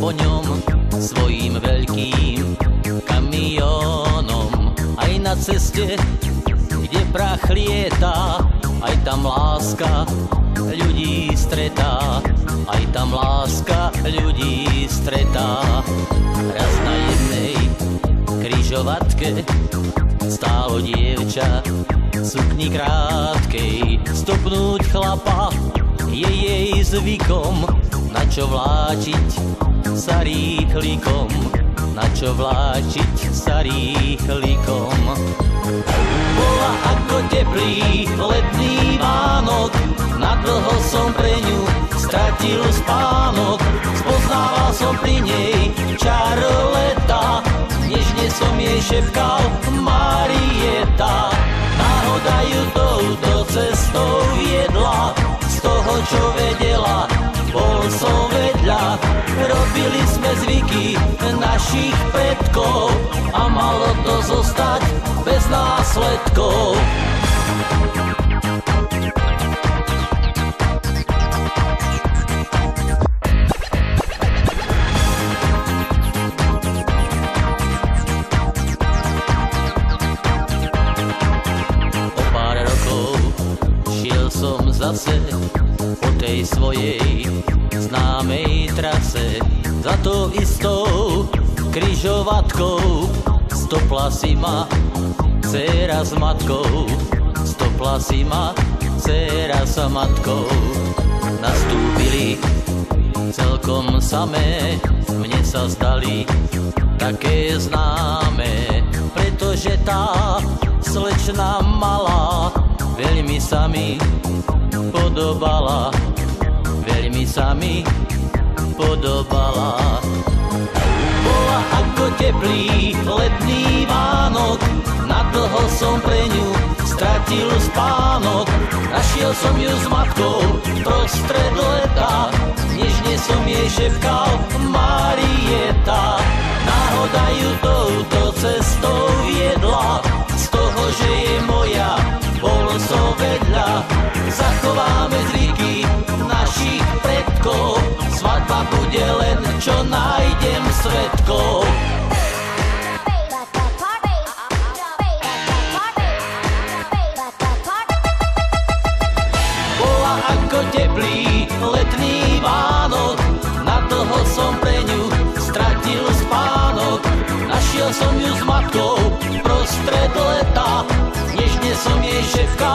po ňom svojím veľkým kamionom. Aj na ceste, kde prach lieta, aj tam láska ľudí stretá. Aj tam láska ľudí stretá. Raz na jednej križovatke stálo dievča v sukni krátkej. Stopnúť chlapa je jej zvykom, na čo vláčiť sa rýchlikom, na čo vláčiť sa rýchlikom. Bola ako teplý letný Vánok, nadlho som pre ňu stratil spánok. Spoznával som pri nej čaro leta, nežne som jej šepkal Marieta. Náhoda ju touto cestou viedla, z toho čo vedela bol som vedľa. Robili sme zvyky našich predkov a malo to zostať bez následkov. O pár rokov šiel som zase po tej svojej známej trase, za tou istou križovatkou. Stopla si ma dcéra s matkou, stopla si ma dcéra s matkou. Nastúpili celkom samé, mne sa zdali také známe, pretože tá slečna malá veľmi sa mi podobala, veľmi sa mi podobala. Bola ako teplý letný Vánok, nadlho som pre ňu stratil spánok. Našiel som ju s matkou prostred leta, nežne som jej šepkal Marieta. Náhoda ju touto cestou viedla, z toho, že je moja, bol som vedľa. Zachováme zvyky našich predkov, svadba bude len, čo nájdem svedkov. Bola ako teplý letný Vánok, nadlho som pre ňu stratil spánok. Našiel som ju s matkou prostred leta, nežne som jej šepkal